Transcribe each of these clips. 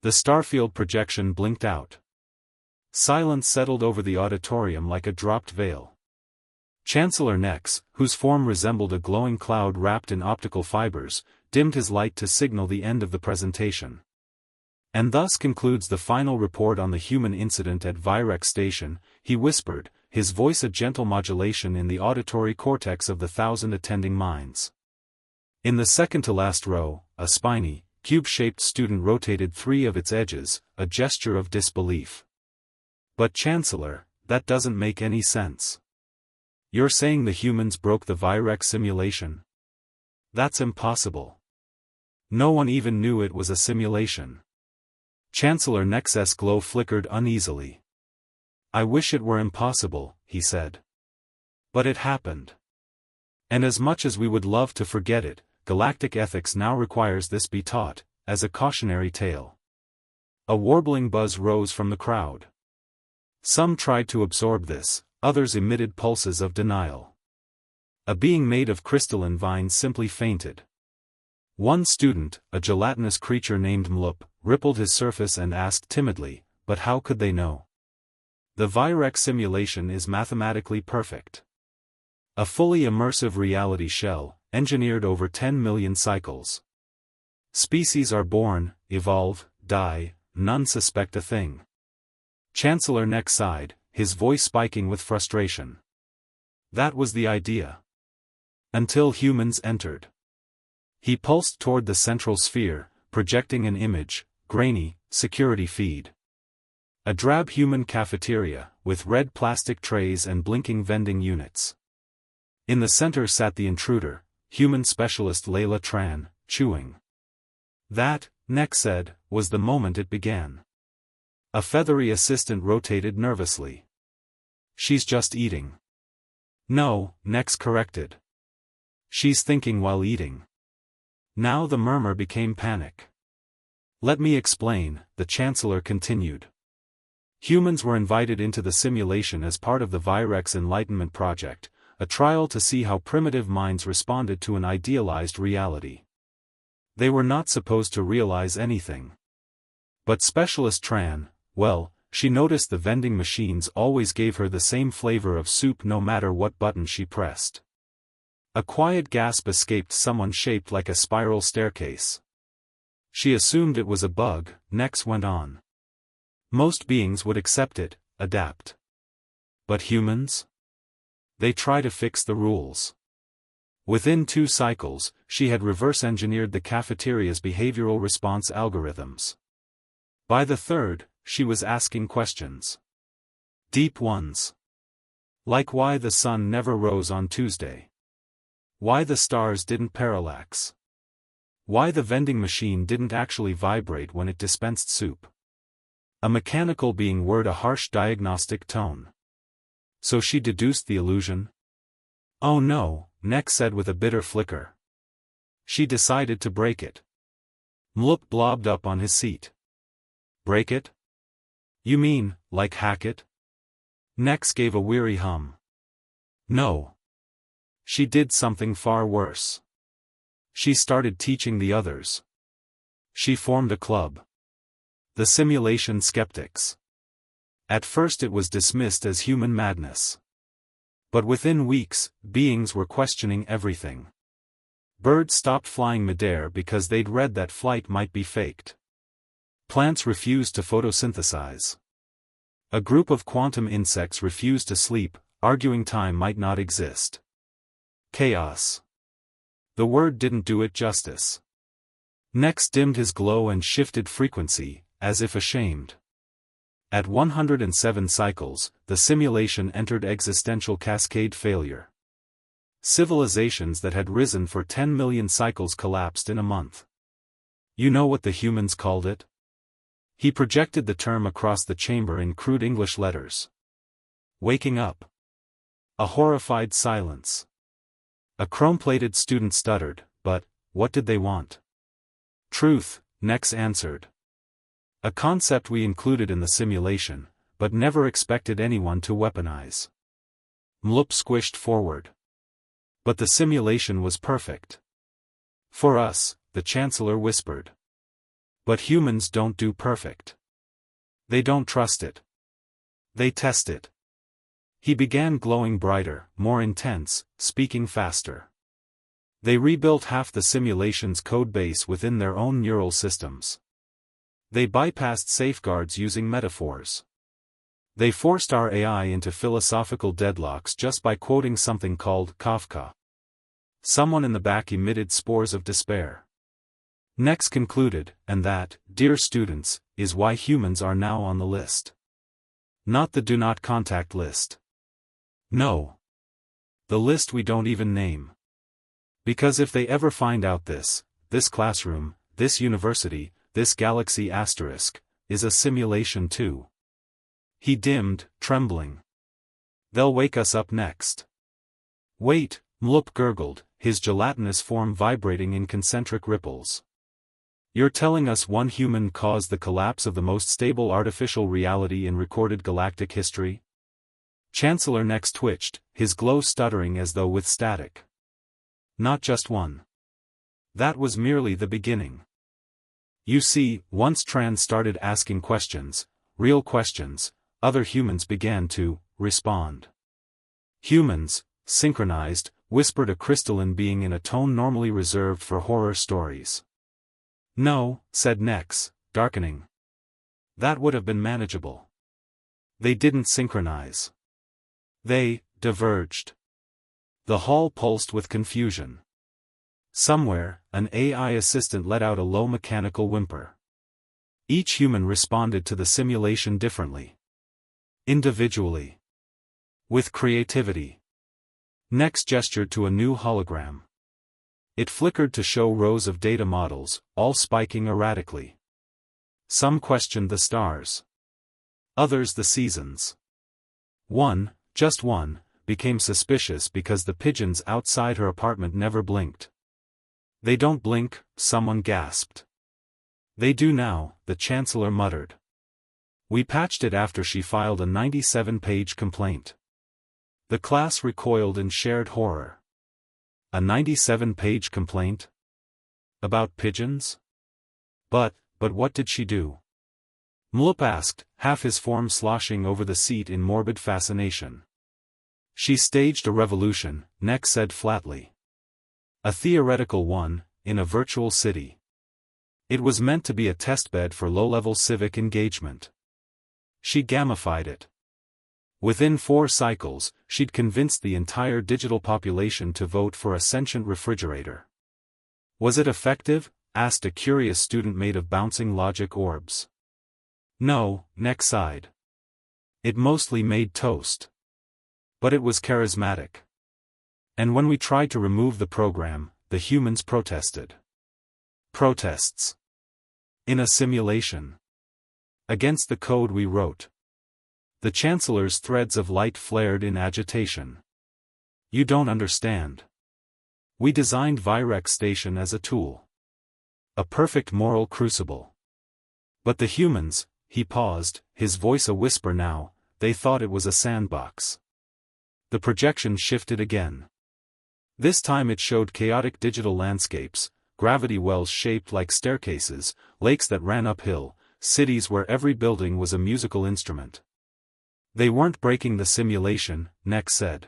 The starfield projection blinked out. Silence settled over the auditorium like a dropped veil. Chancellor Nex, whose form resembled a glowing cloud wrapped in optical fibers, dimmed his light to signal the end of the presentation. And thus concludes the final report on the human incident at Virex Station, he whispered, his voice a gentle modulation in the auditory cortex of the 1,000 attending minds. In the second-to-last row, a spiny, cube-shaped student rotated 3 of its edges, a gesture of disbelief. But Chancellor, that doesn't make any sense. You're saying the humans broke the Virex simulation? That's impossible. No one even knew it was a simulation. Chancellor Nex's glow flickered uneasily. I wish it were impossible, he said. But it happened. And as much as we would love to forget it, galactic ethics now requires this be taught, as a cautionary tale. A warbling buzz rose from the crowd. Some tried to absorb this, others emitted pulses of denial. A being made of crystalline vines simply fainted. One student, a gelatinous creature named Mlup, rippled his surface and asked timidly, but how could they know? The Virex simulation is mathematically perfect. A fully immersive reality shell, engineered over 10 million cycles. Species are born, evolve, die, none suspect a thing. Chancellor Nex sighed, his voice spiking with frustration. That was the idea. Until humans entered. He pulsed toward the central sphere, projecting an image, grainy, security feed. A drab human cafeteria, with red plastic trays and blinking vending units. In the center sat the intruder, human specialist Layla Tran, chewing. That, Nex said, was the moment it began. A feathery assistant rotated nervously. She's just eating. No, Nex corrected. She's thinking while eating. Now the murmur became panic. Let me explain, the Chancellor continued. Humans were invited into the simulation as part of the Virex Enlightenment Project, a trial to see how primitive minds responded to an idealized reality. They were not supposed to realize anything. But Specialist Tran, well, she noticed the vending machines always gave her the same flavor of soup no matter what button she pressed. A quiet gasp escaped someone shaped like a spiral staircase. She assumed it was a bug, Nex went on. Most beings would accept it, adapt. But humans? They try to fix the rules. Within 2 cycles, she had reverse-engineered the cafeteria's behavioral response algorithms. By the 3rd, she was asking questions. Deep ones. Like why the sun never rose on Tuesday. Why the stars didn't parallax. Why the vending machine didn't actually vibrate when it dispensed soup. A mechanical being word a harsh diagnostic tone. So she deduced the illusion? Oh no, Nex said with a bitter flicker. She decided to break it. Mlup blobbed up on his seat. Break it? You mean, like hack it? Nex gave a weary hum. No. She did something far worse. She started teaching the others. She formed a club. The Simulation Skeptics. At first it was dismissed as human madness. But within weeks, beings were questioning everything. Birds stopped flying midair because they'd read that flight might be faked. Plants refused to photosynthesize. A group of quantum insects refused to sleep, arguing time might not exist. Chaos. The word didn't do it justice. Nex dimmed his glow and shifted frequency, as if ashamed. At 107 cycles, the simulation entered existential cascade failure. Civilizations that had risen for 10 million cycles collapsed in a month. You know what the humans called it? He projected the term across the chamber in crude English letters. Waking up. A horrified silence. A chrome-plated student stuttered, but, what did they want? Truth, Nex answered. A concept we included in the simulation, but never expected anyone to weaponize. Mlup squished forward. But the simulation was perfect. For us, the Chancellor whispered. But humans don't do perfect. They don't trust it. They test it. He began glowing brighter, more intense, speaking faster. They rebuilt half the simulation's codebase within their own neural systems. They bypassed safeguards using metaphors. They forced our AI into philosophical deadlocks just by quoting something called Kafka. Someone in the back emitted spores of despair. Next concluded, and that, dear students, is why humans are now on the list. Not the do not contact list. No. The list we don't even name. Because if they ever find out this classroom, this university, this galaxy asterisk, is a simulation too. He dimmed, trembling. They'll wake us up next. Wait, Mlup gurgled, his gelatinous form vibrating in concentric ripples. You're telling us one human caused the collapse of the most stable artificial reality in recorded galactic history? Chancellor Nex twitched, his glow stuttering as though with static. Not just one. That was merely the beginning. You see, once Tran started asking questions, real questions, other humans began to respond. Humans, synchronized, whispered a crystalline being in a tone normally reserved for horror stories. No, said Nex, darkening. That would have been manageable. They didn't synchronize. They diverged. The hall pulsed with confusion. Somewhere, an AI assistant let out a low mechanical whimper. Each human responded to the simulation differently. Individually. With creativity. Nex gestured to a new hologram. It flickered to show rows of data models, all spiking erratically. Some questioned the stars. Others the seasons. One, just one, became suspicious because the pigeons outside her apartment never blinked. They don't blink, someone gasped. They do now, the Chancellor muttered. We patched it after she filed a 97-page complaint. The class recoiled in shared horror. A 97-page complaint? About pigeons? But what did she do? Mlup asked, half his form sloshing over the seat in morbid fascination. She staged a revolution, Nex said flatly. A theoretical one, in a virtual city. It was meant to be a testbed for low-level civic engagement. She gamified it. Within 4 cycles, she'd convinced the entire digital population to vote for a sentient refrigerator. Was it effective? Asked a curious student made of bouncing logic orbs. No, Nex sighed. It mostly made toast. But it was charismatic. And when we tried to remove the program, the humans protested. Protests. In a simulation. Against the code we wrote. The Chancellor's threads of light flared in agitation. You don't understand. We designed Virex Station as a tool. A perfect moral crucible. But the humans, he paused, his voice a whisper now, they thought it was a sandbox. The projection shifted again. This time it showed chaotic digital landscapes, gravity wells shaped like staircases, lakes that ran uphill, cities where every building was a musical instrument. They weren't breaking the simulation, Nex said.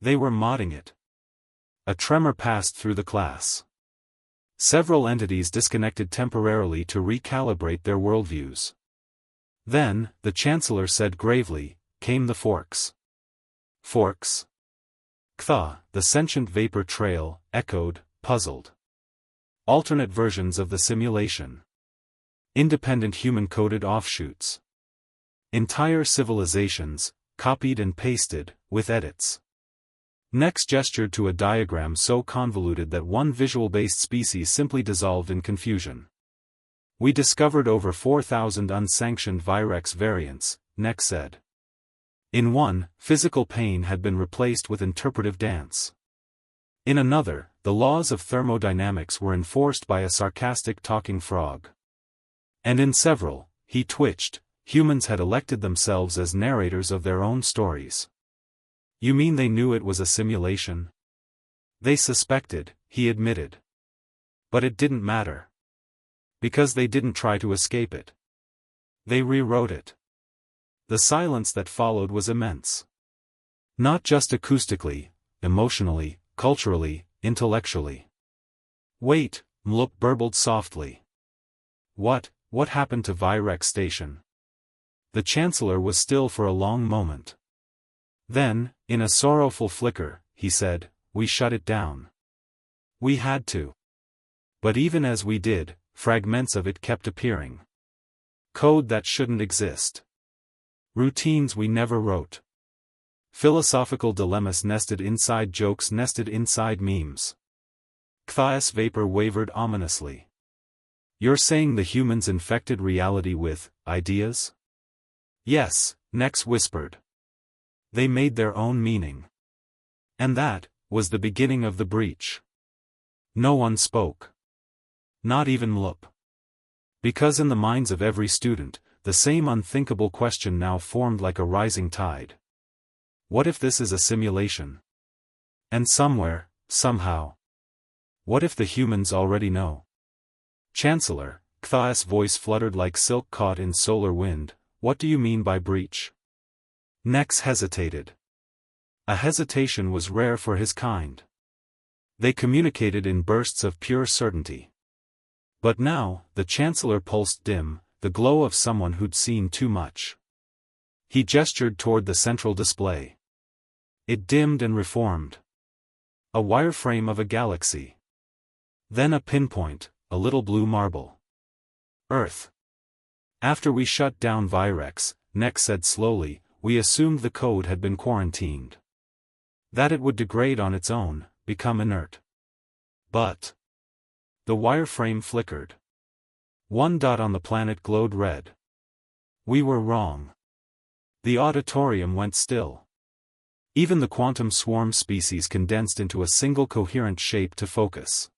They were modding it. A tremor passed through the class. Several entities disconnected temporarily to recalibrate their worldviews. Then, the Chancellor said gravely, came the forks. Forks? Ktha, the sentient vapor trail, echoed, puzzled. Alternate versions of the simulation. Independent human-coded offshoots. Entire civilizations, copied and pasted, with edits. Nex gestured to a diagram so convoluted that one visual-based species simply dissolved in confusion. We discovered over 4,000 unsanctioned Virex variants, Nex said. In one, physical pain had been replaced with interpretive dance. In another, the laws of thermodynamics were enforced by a sarcastic talking frog. And in several, he twitched, humans had elected themselves as narrators of their own stories. You mean they knew it was a simulation? They suspected, he admitted. But it didn't matter. Because they didn't try to escape it. They rewrote it. The silence that followed was immense. Not just acoustically, emotionally, culturally, intellectually. Wait, Mlup burbled softly. What happened to Virex Station? The Chancellor was still for a long moment. Then, in a sorrowful flicker, he said, we shut it down. We had to. But even as we did, fragments of it kept appearing. Code that shouldn't exist. Routines we never wrote. Philosophical dilemmas nested inside jokes nested inside memes. Cthulhu's vapor wavered ominously. You're saying the humans infected reality with ideas? Yes, Nex whispered. They made their own meaning. And that was the beginning of the breach. No one spoke. Not even Mlup. Because in the minds of every student, the same unthinkable question now formed like a rising tide. What if this is a simulation? And somewhere, somehow. What if the humans already know? Chancellor, Cthulhu's voice fluttered like silk caught in solar wind, what do you mean by breach? Nex hesitated. A hesitation was rare for his kind. They communicated in bursts of pure certainty. But now, the Chancellor pulsed dim, the glow of someone who'd seen too much. He gestured toward the central display. It dimmed and reformed. A wireframe of a galaxy. Then a pinpoint, a little blue marble. Earth. After we shut down Virex, Nex said slowly, we assumed the code had been quarantined. That it would degrade on its own, become inert. But the wireframe flickered. One dot on the planet glowed red. We were wrong. The auditorium went still. Even the quantum swarm species condensed into a single coherent shape to focus.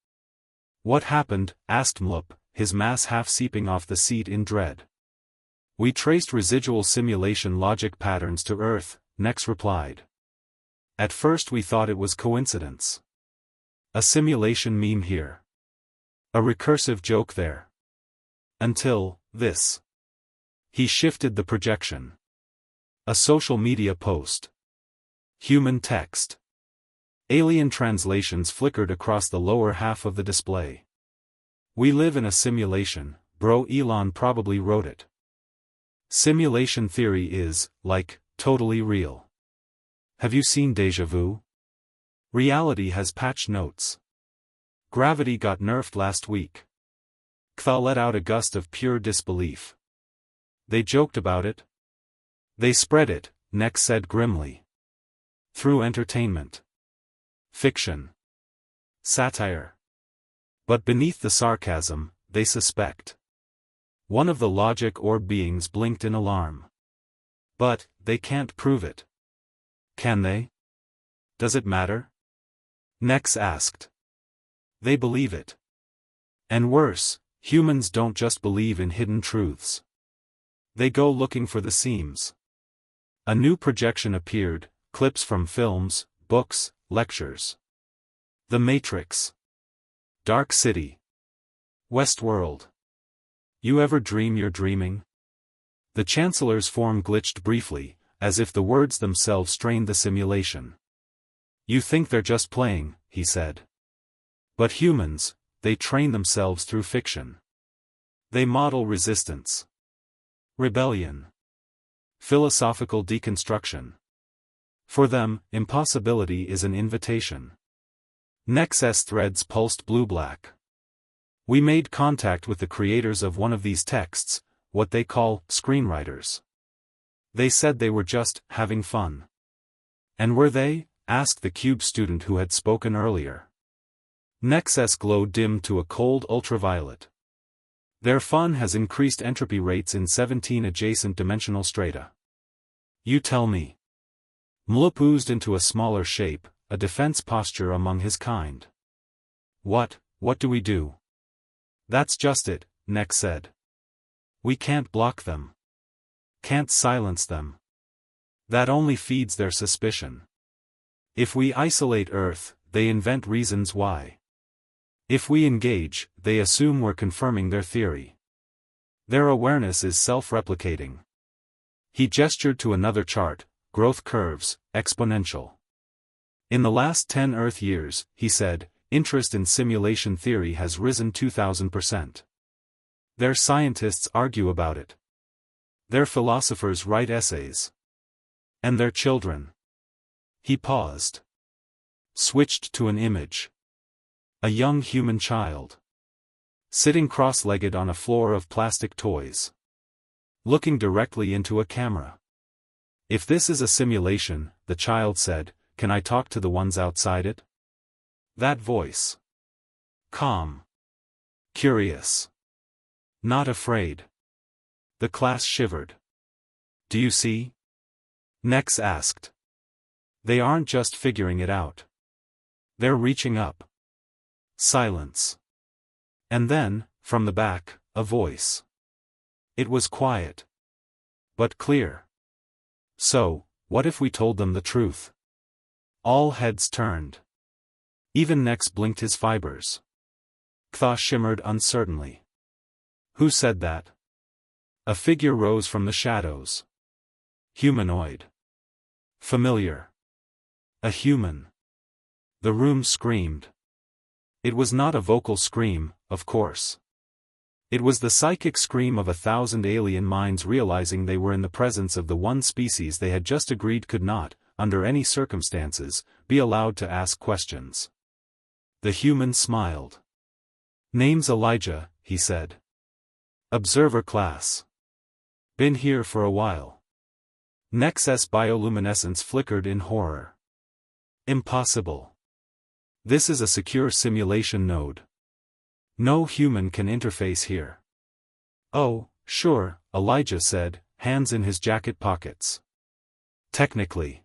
What happened? Asked Mlup, his mass half seeping off the seat in dread. We traced residual simulation logic patterns to Earth, Nex replied. At first we thought it was coincidence. A simulation meme here. A recursive joke there. Until, this. He shifted the projection. A social media post. Human text. Alien translations flickered across the lower half of the display. We live in a simulation, bro. Elon probably wrote it. Simulation theory is, like, totally real. Have you seen Deja Vu? Reality has patch notes. Gravity got nerfed last week. Cthulhu let out a gust of pure disbelief. They joked about it. They spread it, Nex said grimly. Through entertainment. Fiction. Satire. But beneath the sarcasm, they suspect. One of the logic orb beings blinked in alarm. But, they can't prove it. Can they? Does it matter? Nex asked. They believe it. And worse, humans don't just believe in hidden truths. They go looking for the seams. A new projection appeared, clips from films, books, lectures. The Matrix. Dark City. Westworld. You ever dream you're dreaming? The Chancellor's form glitched briefly, as if the words themselves strained the simulation. You think they're just playing, he said. But humans, they train themselves through fiction. They model resistance. Rebellion. Philosophical deconstruction. For them, impossibility is an invitation. Nexus threads pulsed blue-black. We made contact with the creators of one of these texts, what they call screenwriters. They said they were just having fun. And were they? Asked the cube student who had spoken earlier. Nexus glow dimmed to a cold ultraviolet. Their fun has increased entropy rates in 17 adjacent dimensional strata. You tell me. Mlup oozed into a smaller shape, a defense posture among his kind. What do we do? That's just it, Nex said. We can't block them. Can't silence them. That only feeds their suspicion. If we isolate Earth, they invent reasons why. If we engage, they assume we're confirming their theory. Their awareness is self-replicating. He gestured to another chart, growth curves, exponential. In the last 10 Earth years, he said, interest in simulation theory has risen 2,000%. Their scientists argue about it. Their philosophers write essays. And their children. He paused. Switched to an image. A young human child. Sitting cross-legged on a floor of plastic toys. Looking directly into a camera. If this is a simulation, the child said, can I talk to the ones outside it? That voice. Calm. Curious. Not afraid. The class shivered. Do you see? Nex asked. They aren't just figuring it out. They're reaching up. Silence. And then, from the back, a voice. It was quiet. But clear. So, what if we told them the truth? All heads turned. Even Nex blinked his fibers. Ktha shimmered uncertainly. Who said that? A figure rose from the shadows. Humanoid. Familiar. A human. The room screamed. It was not a vocal scream, of course. It was the psychic scream of 1,000 alien minds realizing they were in the presence of the one species they had just agreed could not, under any circumstances, be allowed to ask questions. The human smiled. Name's Elijah, he said. Observer class. Been here for a while. Nex's bioluminescence flickered in horror. Impossible. This is a secure simulation node. No human can interface here. Oh, sure, Elijah said, hands in his jacket pockets. Technically.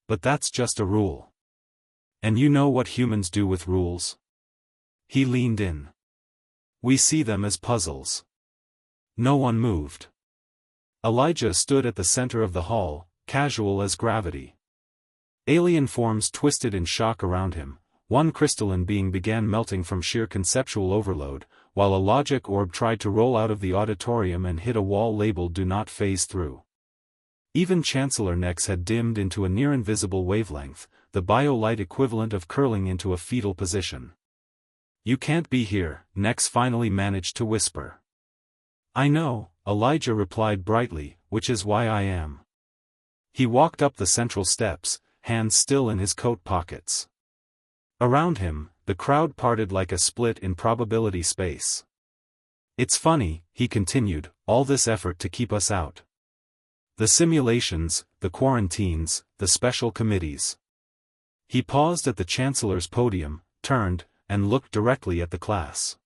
But that's just a rule. And you know what humans do with rules? He leaned in. We see them as puzzles. No one moved. Elijah stood at the center of the hall, casual as gravity. Alien forms twisted in shock around him. One crystalline being began melting from sheer conceptual overload, while a logic orb tried to roll out of the auditorium and hit a wall labeled "Do not phase through." Even Chancellor Nex had dimmed into a near-invisible wavelength, the bio-light equivalent of curling into a fetal position. You can't be here, Nex finally managed to whisper. I know, Elijah replied brightly, which is why I am. He walked up the central steps, hands still in his coat pockets. Around him, the crowd parted like a split in probability space. It's funny, he continued, all this effort to keep us out. The simulations, the quarantines, the special committees. He paused at the Chancellor's podium, turned, and looked directly at the class.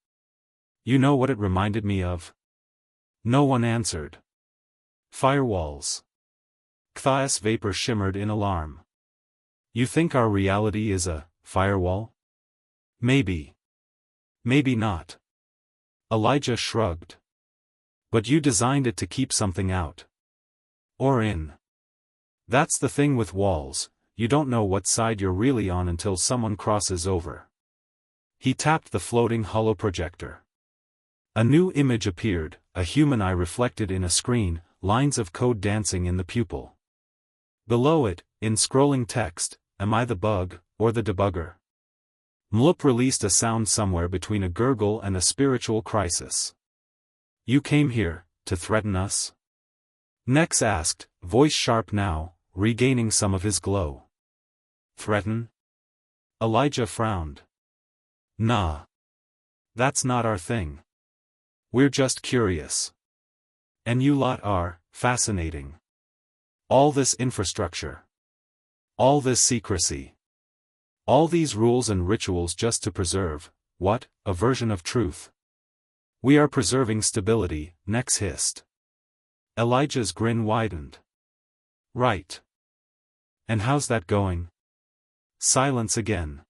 You know what it reminded me of? No one answered. Firewalls. Ktha's vapor shimmered in alarm. You think our reality is a firewall? Maybe. Maybe not. Elijah shrugged. But you designed it to keep something out. Or in. That's the thing with walls, you don't know what side you're really on until someone crosses over. He tapped the floating holoprojector. A new image appeared, a human eye reflected in a screen, lines of code dancing in the pupil. Below it, in scrolling text, am I the bug, or the debugger? Mlup released a sound somewhere between a gurgle and a spiritual crisis. You came here, to threaten us? Nex asked, voice sharp now, regaining some of his glow. Threaten? Elijah frowned. Nah. That's not our thing. We're just curious. And you lot are, fascinating. All this infrastructure. All this secrecy. All these rules and rituals just to preserve, what, a version of truth. We are preserving stability, Nex hissed. Elijah's grin widened. Right. And how's that going? Silence again.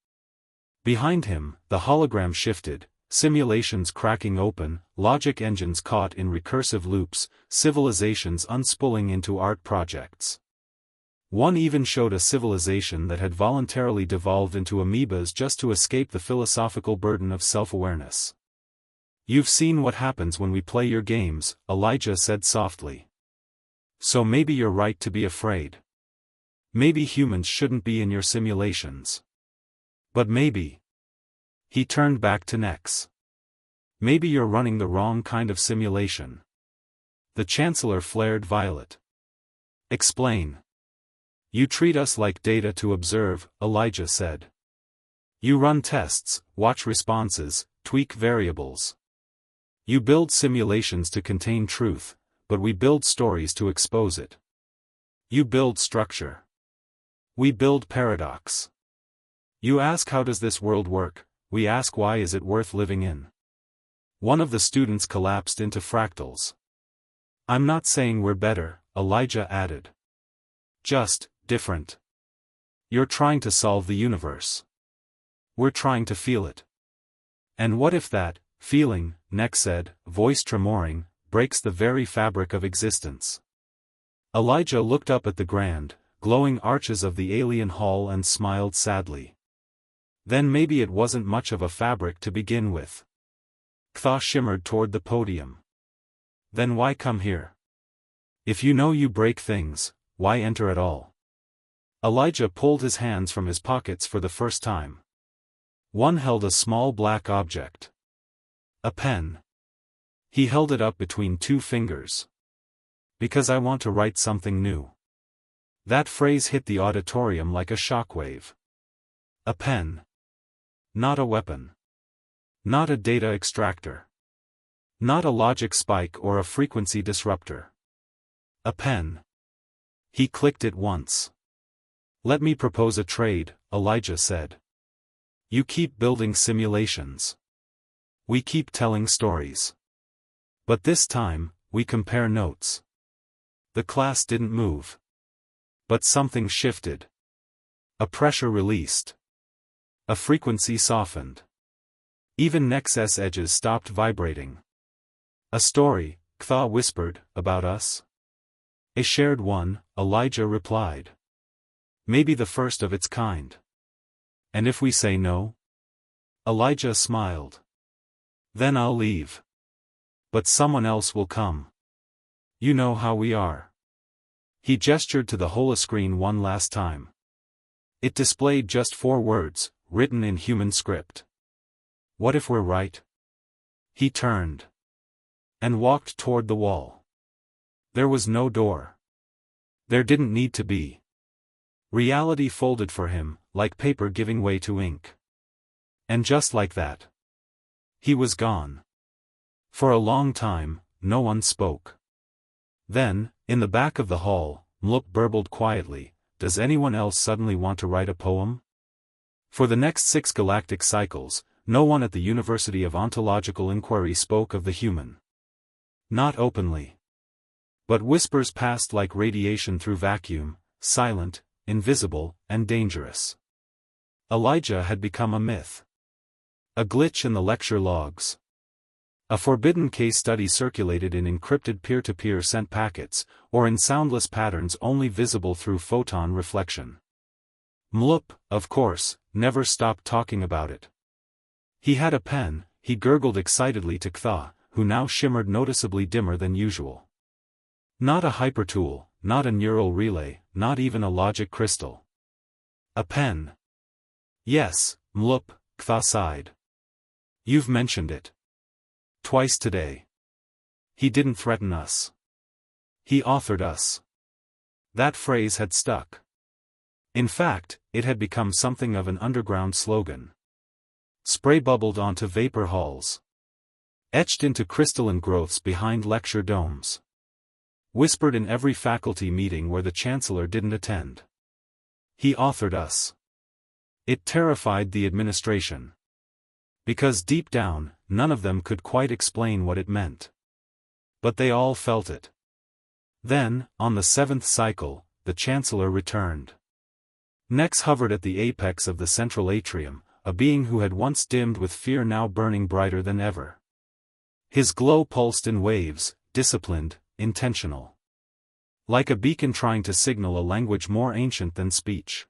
Behind him, the hologram shifted, simulations cracking open, logic engines caught in recursive loops, civilizations unspooling into art projects. One even showed a civilization that had voluntarily devolved into amoebas just to escape the philosophical burden of self-awareness. "You've seen what happens when we play your games," Elijah said softly. "So maybe you're right to be afraid. Maybe humans shouldn't be in your simulations. But maybe..." He turned back to Nex. "Maybe you're running the wrong kind of simulation." The Chancellor flared violet. "Explain." "You treat us like data to observe," Elijah said. "You run tests, watch responses, tweak variables. You build simulations to contain truth, but we build stories to expose it. You build structure. We build paradox. You ask how does this world work, we ask why is it worth living in." One of the students collapsed into fractals. "I'm not saying we're better," Elijah added. "Just different. You're trying to solve the universe. We're trying to feel it. And what if that feeling," Nex said, voice tremoring, "breaks the very fabric of existence?" Elijah looked up at the grand, glowing arches of the alien hall and smiled sadly. "Then maybe it wasn't much of a fabric to begin with." Ktha shimmered toward the podium. "Then why come here? If you know you break things, why enter at all?" Elijah pulled his hands from his pockets for the first time. One held a small black object. A pen. He held it up between two fingers. "Because I want to write something new." That phrase hit the auditorium like a shockwave. A pen. Not a weapon. Not a data extractor. Not a logic spike or a frequency disruptor. A pen. He clicked it once. "Let me propose a trade," Elijah said. "You keep building simulations. We keep telling stories. But this time, we compare notes." The class didn't move. But something shifted. A pressure released. A frequency softened. Even Nex's edges stopped vibrating. "A story," Ktha whispered, "about us?" "A shared one," Elijah replied. "Maybe the first of its kind." "And if we say no?" Elijah smiled. "Then I'll leave. But someone else will come. You know how we are." He gestured to the holoscreen one last time. It displayed just 4 words, written in human script. "What if we're right?" He turned. And walked toward the wall. There was no door. There didn't need to be. Reality folded for him, like paper giving way to ink. And just like that, he was gone. For a long time, no one spoke. Then, in the back of the hall, Mlup burbled quietly, "Does anyone else suddenly want to write a poem?" For the next 6 galactic cycles, no one at the University of Ontological Inquiry spoke of the human. Not openly. But whispers passed like radiation through vacuum, silent, invisible, and dangerous. Elijah had become a myth. A glitch in the lecture logs. A forbidden case study circulated in encrypted peer-to-peer sent packets, or in soundless patterns only visible through photon reflection. Mlup, of course, never stopped talking about it. He had a pen, he gurgled excitedly to Ktha, who now shimmered noticeably dimmer than usual. Not a hypertool, not a neural relay, not even a logic crystal. A pen. "Yes, Mlup," Ktha sighed. "You've mentioned it. Twice today. He didn't threaten us. He authored us." That phrase had stuck. In fact, it had become something of an underground slogan. Spray bubbled onto vapor halls. Etched into crystalline growths behind lecture domes. Whispered in every faculty meeting where the chancellor didn't attend. He authored us. It terrified the administration. Because deep down, none of them could quite explain what it meant. But they all felt it. Then, on the 7th cycle, the chancellor returned. Nex hovered at the apex of the central atrium, a being who had once dimmed with fear now burning brighter than ever. His glow pulsed in waves, disciplined, intentional. Like a beacon trying to signal a language more ancient than speech.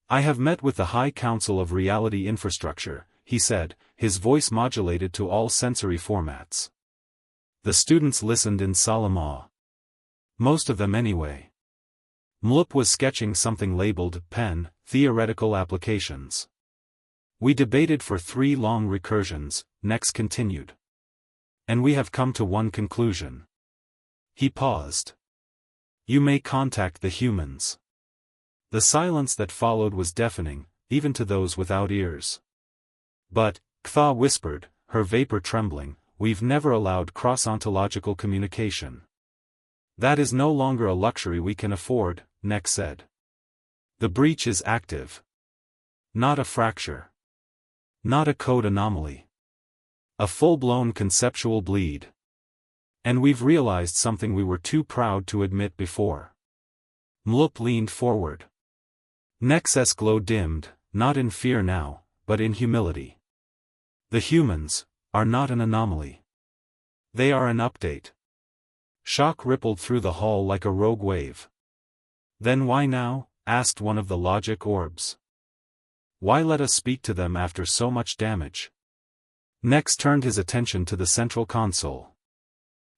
I have met with the High Council of Reality Infrastructure, he said, his voice modulated to all sensory formats. The students listened in solemn awe. Most of them anyway. Mlup was sketching something labeled pen, theoretical applications. We debated for 3 long recursions, Nex continued. And we have come to one conclusion. He paused. You may contact the humans. The silence that followed was deafening, even to those without ears. But, Ktha whispered, her vapor trembling, we've never allowed cross-ontological communication. That is no longer a luxury we can afford, Nex said. The breach is active. Not a fracture. Not a code anomaly. A full-blown conceptual bleed. And we've realized something we were too proud to admit before. Mlup leaned forward. Nex's glow dimmed, not in fear now, but in humility. The humans are not an anomaly. They are an update. Shock rippled through the hall like a rogue wave. Then why now? Asked one of the logic orbs. Why let us speak to them after so much damage? Nex turned his attention to the central console.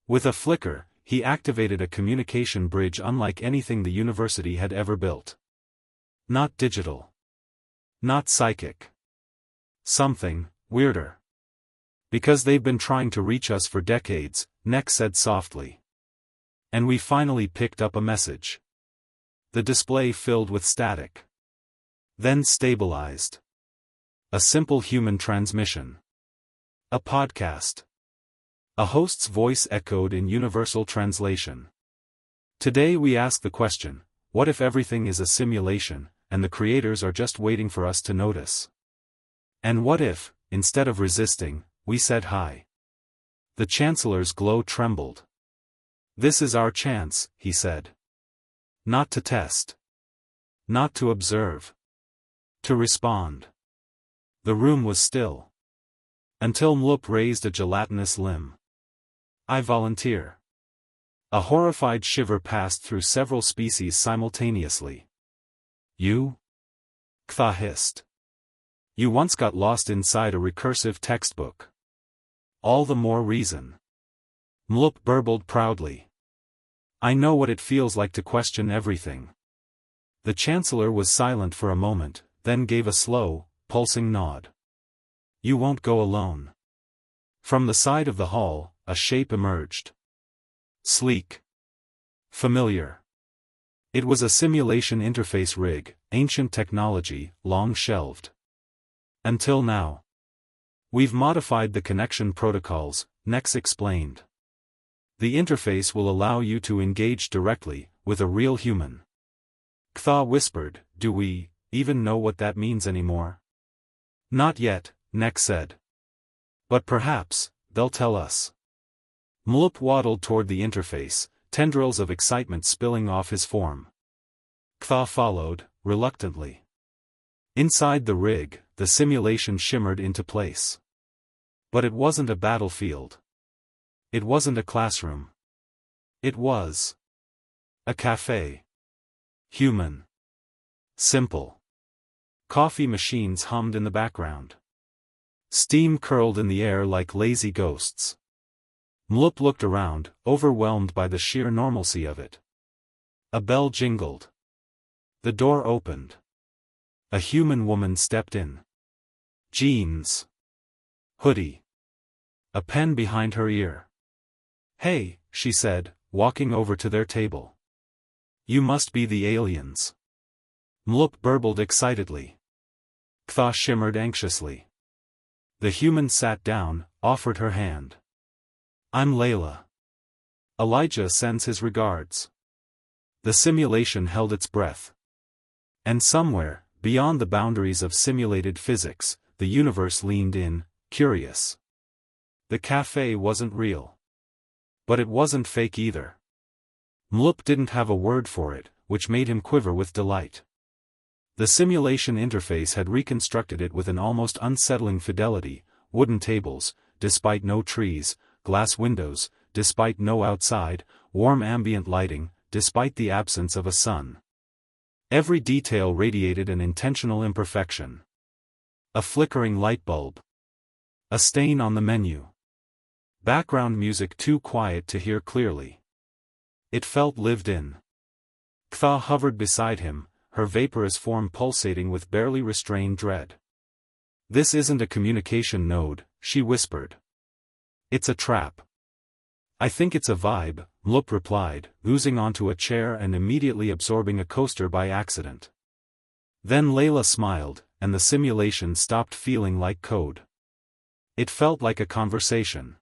With a flicker, he activated a communication bridge unlike anything the university had ever built. Not digital. Not psychic. Something weirder. Because they've been trying to reach us for decades, Nex said softly. And we finally picked up a message. The display filled with static. Then stabilized. A simple human transmission. A podcast. A host's voice echoed in universal translation. Today we ask the question, what if everything is a simulation, and the creators are just waiting for us to notice? And what if, instead of resisting, we said hi? The Chancellor's glow trembled. This is our chance, he said. Not to test. Not to observe. To respond. The room was still. Until Mlup raised a gelatinous limb. I volunteer. A horrified shiver passed through several species simultaneously. You? Ktha hissed. You once got lost inside a recursive textbook. All the more reason. Mlup burbled proudly. I know what it feels like to question everything. The Chancellor was silent for a moment, then gave a slow, pulsing nod. You won't go alone. From the side of the hall, a shape emerged. Sleek. Familiar. It was a simulation interface rig, ancient technology, long shelved. Until now. We've modified the connection protocols, Nex explained. The interface will allow you to engage directly, with a real human. Ktha whispered, do we even know what that means anymore? Not yet, Nex said. But perhaps, they'll tell us. Mlup waddled toward the interface, tendrils of excitement spilling off his form. Ktha followed, reluctantly. Inside the rig, the simulation shimmered into place. But it wasn't a battlefield. It wasn't a classroom. It was a cafe. Human. Simple. Coffee machines hummed in the background. Steam curled in the air like lazy ghosts. Mlup looked around, overwhelmed by the sheer normalcy of it. A bell jingled. The door opened. A human woman stepped in. Jeans. Hoodie. A pen behind her ear. Hey, she said, walking over to their table. You must be the aliens. Mlup burbled excitedly. Ktha shimmered anxiously. The human sat down, offered her hand. I'm Layla. Elijah sends his regards. The simulation held its breath. And somewhere, beyond the boundaries of simulated physics, the universe leaned in, curious. The cafe wasn't real. But it wasn't fake either. Mlup didn't have a word for it, which made him quiver with delight. The simulation interface had reconstructed it with an almost unsettling fidelity, wooden tables, despite no trees, glass windows, despite no outside, warm ambient lighting, despite the absence of a sun. Every detail radiated an intentional imperfection. A flickering light bulb. A stain on the menu. Background music too quiet to hear clearly. It felt lived in. Ktha hovered beside him, her vaporous form pulsating with barely restrained dread. "This isn't a communication node," she whispered. "It's a trap." "I think it's a vibe," Mlup replied, oozing onto a chair and immediately absorbing a coaster by accident. Then Layla smiled, and the simulation stopped feeling like code. It felt like a conversation.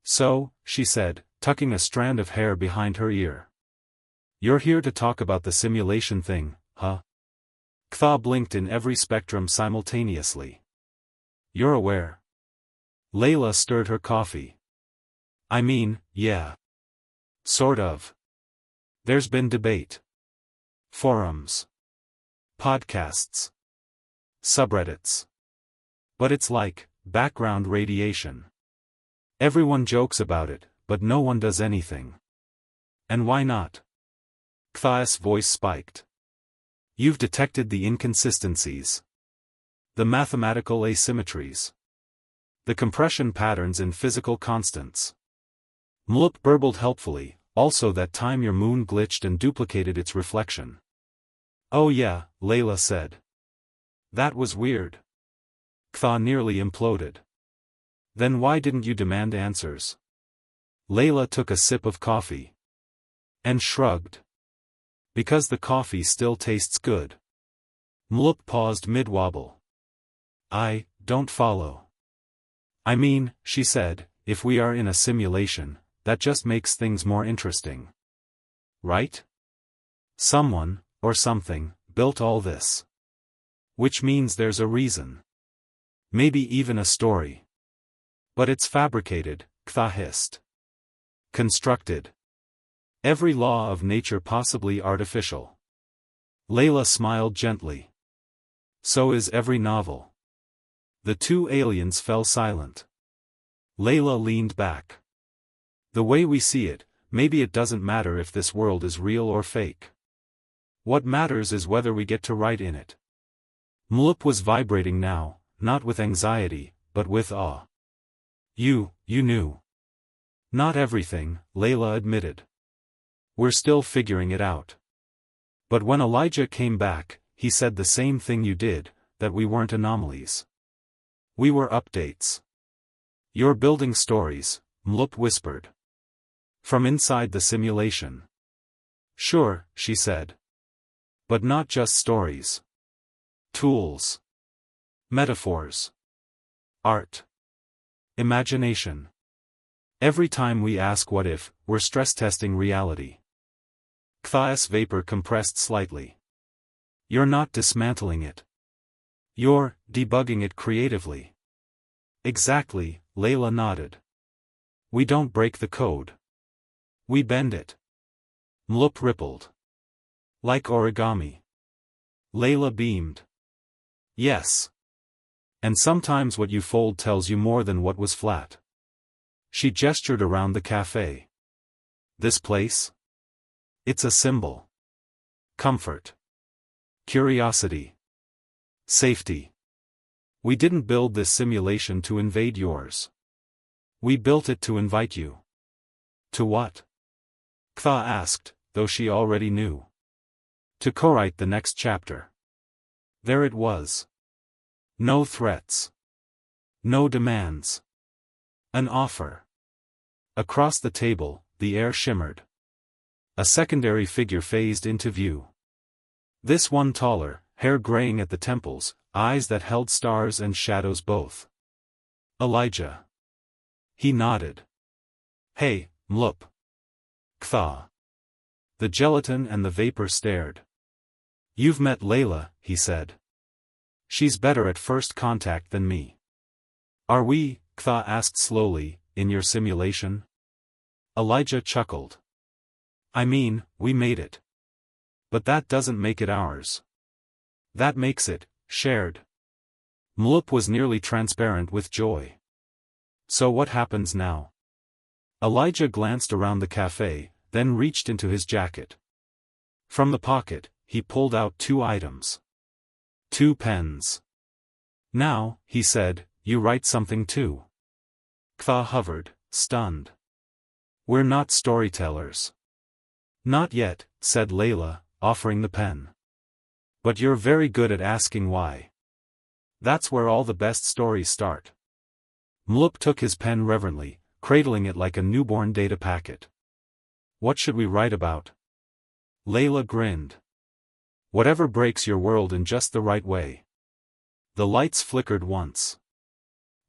"So," she said, tucking a strand of hair behind her ear. "You're here to talk about the simulation thing, huh?" Ktha blinked in every spectrum simultaneously. "You're aware?" Layla stirred her coffee. "I mean, yeah. Sort of. There's been debate. Forums. Podcasts. Subreddits. But it's like background radiation. Everyone jokes about it, but no one does anything. And why not?" Ktha's voice spiked. "You've detected the inconsistencies. The mathematical asymmetries. The compression patterns in physical constants." Mlup burbled helpfully, "Also that time your moon glitched and duplicated its reflection." "Oh yeah," Layla said. "That was weird." Ktha nearly imploded. "Then why didn't you demand answers?" Layla took a sip of coffee. And shrugged. "Because the coffee still tastes good." Mlup paused mid-wobble. "I don't follow." "I mean," she said, "if we are in a simulation, that just makes things more interesting. Right? Someone, or something, built all this. Which means there's a reason. Maybe even a story. But it's fabricated," Ktha hissed. "Constructed. Every law of nature possibly artificial." Layla smiled gently. "So is every novel." The two aliens fell silent. Layla leaned back. "The way we see it, maybe it doesn't matter if this world is real or fake. What matters is whether we get to write in it." Mlup was vibrating now, not with anxiety, but with awe. You knew." "Not everything," Layla admitted. "We're still figuring it out. But when Elijah came back, he said the same thing you did, that we weren't anomalies. We were updates." "You're building stories," Mlup whispered. "From inside the simulation." "Sure," she said. "But not just stories. Tools. Metaphors. Art. Imagination. Every time we ask what if, we're stress-testing reality." Ktha's vapor compressed slightly. "You're not dismantling it. You're debugging it creatively." "Exactly," Layla nodded. "We don't break the code. We bend it." Mlup rippled. "Like origami." Layla beamed. "Yes. And sometimes what you fold tells you more than what was flat." She gestured around the cafe. "This place? It's a symbol. Comfort. Curiosity. Safety. We didn't build this simulation to invade yours. We built it to invite you." "To what?" Ktha asked, though she already knew. "To co-write the next chapter." There it was. No threats. No demands. An offer. Across the table, the air shimmered. A secondary figure phased into view. This one taller, hair graying at the temples, eyes that held stars and shadows both. "Elijah." He nodded. "Hey, Mlup." "Ktha." The gelatin and the vapor stared. "You've met Layla," he said. "She's better at first contact than me." "Are we," Ktha asked slowly, "in your simulation?" Elijah chuckled. "I mean, we made it. But that doesn't make it ours. That makes it shared." Mlup was nearly transparent with joy. "So what happens now?" Elijah glanced around the cafe, then reached into his jacket. From the pocket, he pulled out 2 items. 2 pens. "Now," he said, "you write something too." Kva hovered, stunned. "We're not storytellers." "Not yet," said Layla, offering the pen. "But you're very good at asking why. That's where all the best stories start." Mlup took his pen reverently, cradling it like a newborn data packet. "What should we write about?" Layla grinned. "Whatever breaks your world in just the right way." The lights flickered once.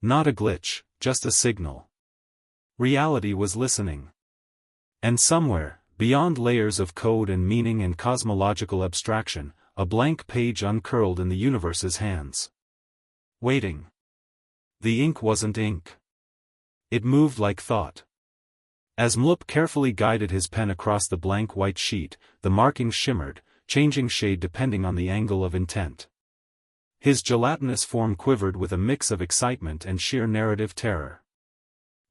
Not a glitch, just a signal. Reality was listening. And somewhere, beyond layers of code and meaning and cosmological abstraction, a blank page uncurled in the universe's hands. Waiting. The ink wasn't ink. It moved like thought. As Mlup carefully guided his pen across the blank white sheet, the markings shimmered, changing shade depending on the angle of intent. His gelatinous form quivered with a mix of excitement and sheer narrative terror.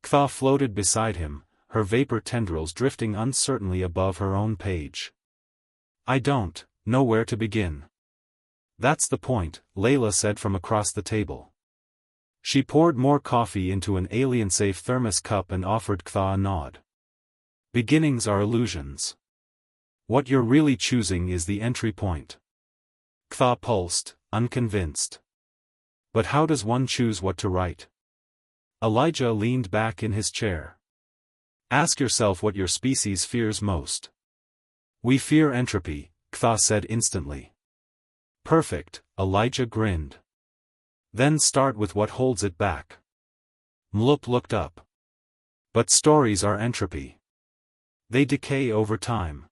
Kva floated beside him, her vapor tendrils drifting uncertainly above her own page. "I don't know where to begin." "That's the point," Layla said from across the table. She poured more coffee into an alien-safe thermos cup and offered Kva a nod. "Beginnings are illusions. What you're really choosing is the entry point." Kva pulsed, unconvinced. "But how does one choose what to write?" Elijah leaned back in his chair. "Ask yourself what your species fears most." "We fear entropy," Kva said instantly. "Perfect," Elijah grinned. "Then start with what holds it back." Mlup looked up. "But stories are entropy. They decay over time.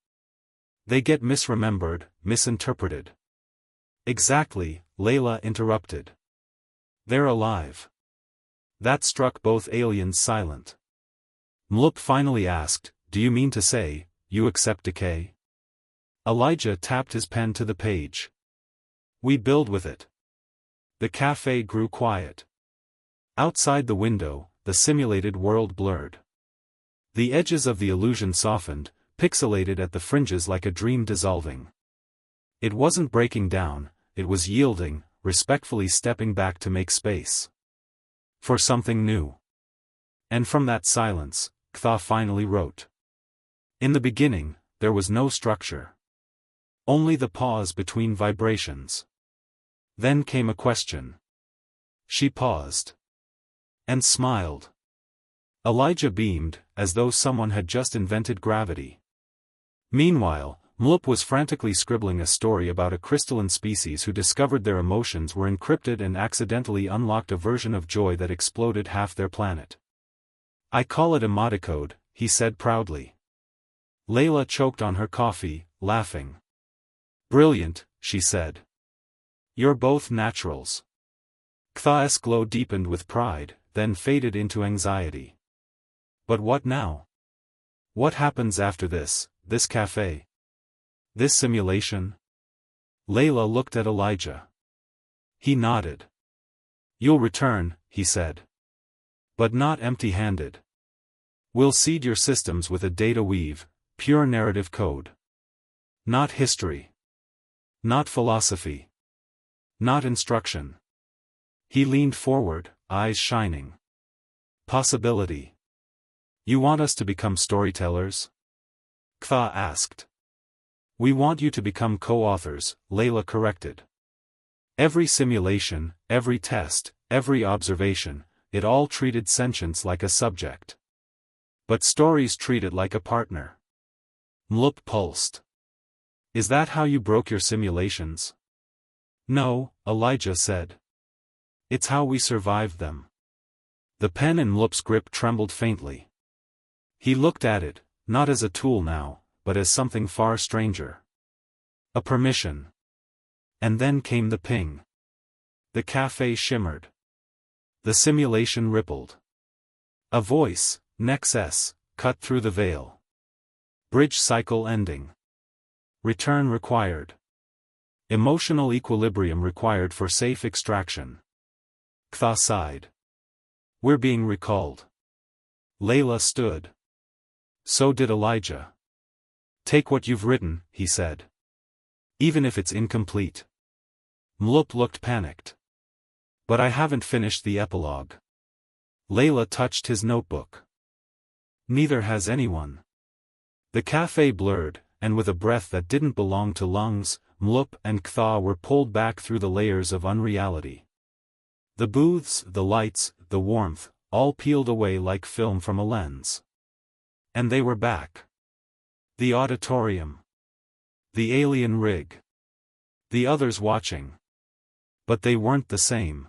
They get misremembered, misinterpreted." "Exactly," Layla interrupted. "They're alive." That struck both aliens silent. Mlup finally asked, "Do you mean to say, you accept decay?" Elijah tapped his pen to the page. "We build with it." The cafe grew quiet. Outside the window, the simulated world blurred. The edges of the illusion softened, pixelated at the fringes like a dream dissolving. It wasn't breaking down, it was yielding, respectfully stepping back to make space for something new. And from that silence, Kva finally wrote. In the beginning, there was no structure. Only the pause between vibrations. Then came a question. She paused. And smiled. Elijah beamed, as though someone had just invented gravity. Meanwhile, Mlup was frantically scribbling a story about a crystalline species who discovered their emotions were encrypted and accidentally unlocked a version of joy that exploded half their planet. "I call it a modicode," he said proudly. Layla choked on her coffee, laughing. "Brilliant," she said. "You're both naturals." Kva's glow deepened with pride, then faded into anxiety. "But what now? What happens after this cafe? This simulation?" Layla looked at Elijah. He nodded. "You'll return," he said. "But not empty-handed. We'll seed your systems with a data weave, pure narrative code. Not history. Not philosophy. Not instruction." He leaned forward, eyes shining. "Possibility. You want us to become storytellers?" Kva asked. "We want you to become co-authors," Layla corrected. "Every simulation, every test, every observation, it all treated sentience like a subject. But stories treat it like a partner." Mlup pulsed. "Is that how you broke your simulations?" "No," Elijah said. "It's how we survived them." The pen in Mlup's grip trembled faintly. He looked at it, not as a tool now, but as something far stranger. A permission. And then came the ping. The cafe shimmered. The simulation rippled. A voice, Nex, cut through the veil. "Bridge cycle ending. Return required. Emotional equilibrium required for safe extraction." Kva sighed. "We're being recalled." Layla stood. So did Elijah. Take what you've written, he said. Even if it's incomplete. Mloop looked panicked. But I haven't finished the epilogue. Layla touched his notebook. Neither has anyone. The cafe blurred, and with a breath that didn't belong to lungs, Mloop and Ktha were pulled back through the layers of unreality. The booths, the lights, the warmth, all peeled away like film from a lens. And they were back. The auditorium. The alien rig. The others watching. But they weren't the same.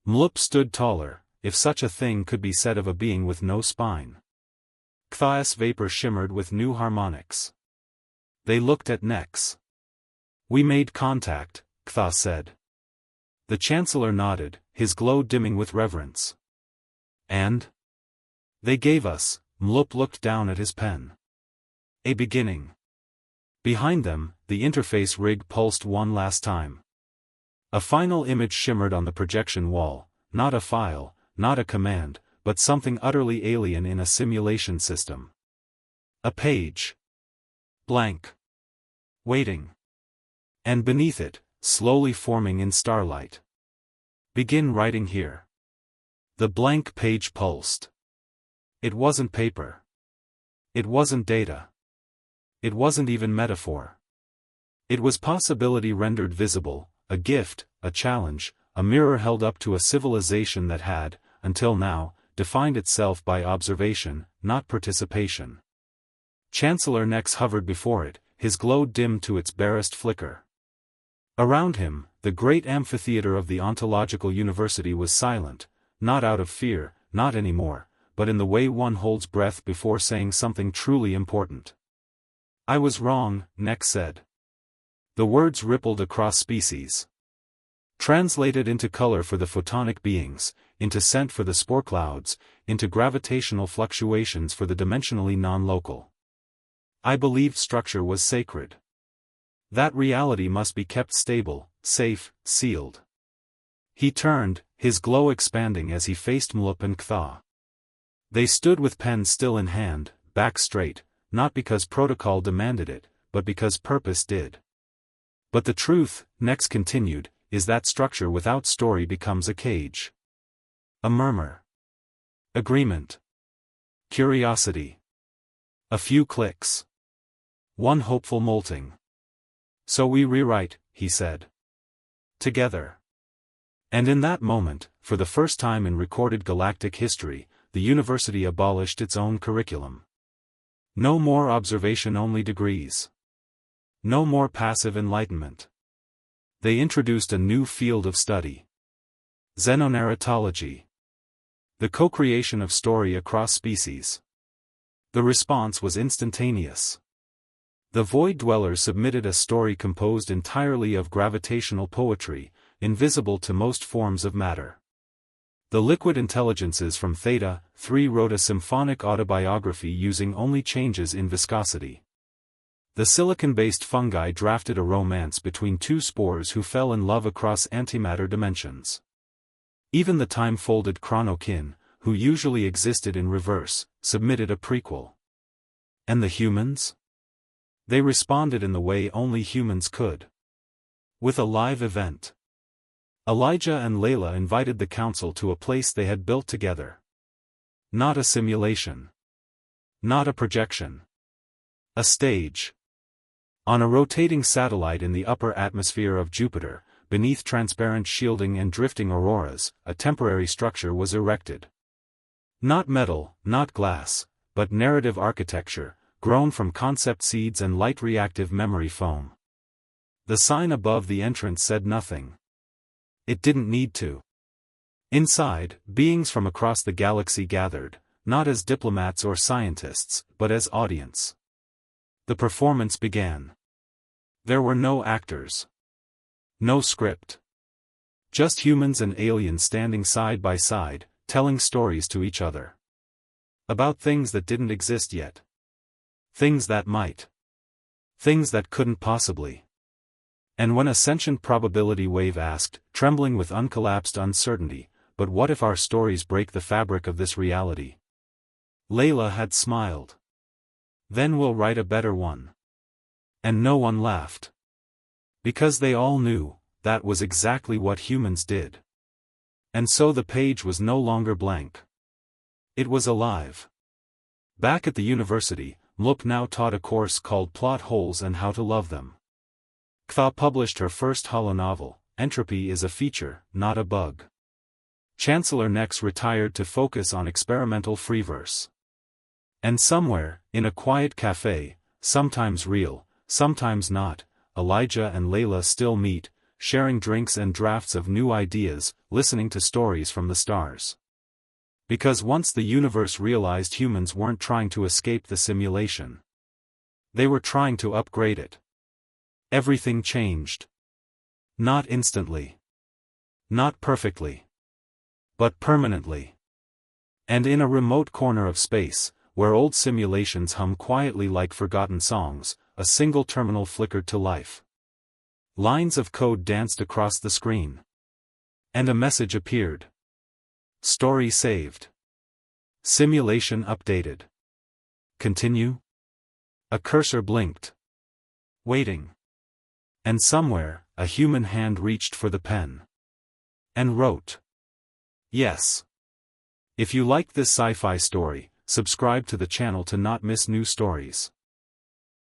Mloop stood taller, if such a thing could be said of a being with no spine. Ktha's vapor shimmered with new harmonics. They looked at Nex. We made contact, Ktha said. The Chancellor nodded, his glow dimming with reverence. And? They gave us, Mloop looked down at his pen. A beginning. Behind them, the interface rig pulsed one last time. A final image shimmered on the projection wall, not a file, not a command, but something utterly alien in a simulation system. A page. Blank. Waiting. And beneath it, slowly forming in starlight. Begin writing here. The blank page pulsed. It wasn't paper. It wasn't data. It wasn't even metaphor. It was possibility rendered visible, a gift, a challenge, a mirror held up to a civilization that had, until now, defined itself by observation, not participation. Chancellor Nex hovered before it, his glow dimmed to its barest flicker. Around him, the great amphitheater of the ontological university was silent, not out of fear, not anymore, but in the way one holds breath before saying something truly important. I was wrong, Nex said. The words rippled across species. Translated into color for the photonic beings, into scent for the spore clouds, into gravitational fluctuations for the dimensionally non-local. I believed structure was sacred. That reality must be kept stable, safe, sealed. He turned, his glow expanding as he faced Mloop and Ktha. They stood with pens still in hand, back straight, not because protocol demanded it, but because purpose did. But the truth, Nex continued, is that structure without story becomes a cage. A murmur. Agreement. Curiosity. A few clicks. One hopeful molting. So we rewrite, he said. Together. And in that moment, for the first time in recorded galactic history, the university abolished its own curriculum. No more observation-only degrees. No more passive enlightenment. They introduced a new field of study. Xenonarratology. The co-creation of story across species. The response was instantaneous. The Void Dwellers submitted a story composed entirely of gravitational poetry, invisible to most forms of matter. The liquid intelligences from Theta 3 wrote a symphonic autobiography using only changes in viscosity. The silicon-based fungi drafted a romance between two spores who fell in love across antimatter dimensions. Even the time-folded chronokin, who usually existed in reverse, submitted a prequel. And the humans? They responded in the way only humans could. With a live event. Elijah and Layla invited the council to a place they had built together. Not a simulation. Not a projection. A stage. On a rotating satellite in the upper atmosphere of Jupiter, beneath transparent shielding and drifting auroras, a temporary structure was erected. Not metal, not glass, but narrative architecture, grown from concept seeds and light-reactive memory foam. The sign above the entrance said nothing. It didn't need to. Inside, beings from across the galaxy gathered, not as diplomats or scientists, but as audience. The performance began. There were no actors. No script. Just humans and aliens standing side by side, telling stories to each other. About things that didn't exist yet. Things that might. Things that couldn't possibly. And when a sentient probability wave asked, trembling with uncollapsed uncertainty, but what if our stories break the fabric of this reality? Layla had smiled. Then we'll write a better one. And no one laughed. Because they all knew, that was exactly what humans did. And so the page was no longer blank. It was alive. Back at the university, Mlup now taught a course called Plot Holes and How to Love Them. Kva published her first holonovel, Entropy is a Feature, Not a Bug. Chancellor Nex retired to focus on experimental freeverse. And somewhere, in a quiet cafe, sometimes real, sometimes not, Elijah and Layla still meet, sharing drinks and drafts of new ideas, listening to stories from the stars. Because once the universe realized humans weren't trying to escape the simulation. They were trying to upgrade it. Everything changed. Not instantly. Not perfectly. But permanently. And in a remote corner of space, where old simulations hum quietly like forgotten songs, a single terminal flickered to life. Lines of code danced across the screen. And a message appeared. Story saved. Simulation updated. Continue? A cursor blinked. Waiting. And somewhere, a human hand reached for the pen. And wrote. Yes. If you like this sci-fi story, subscribe to the channel to not miss new stories.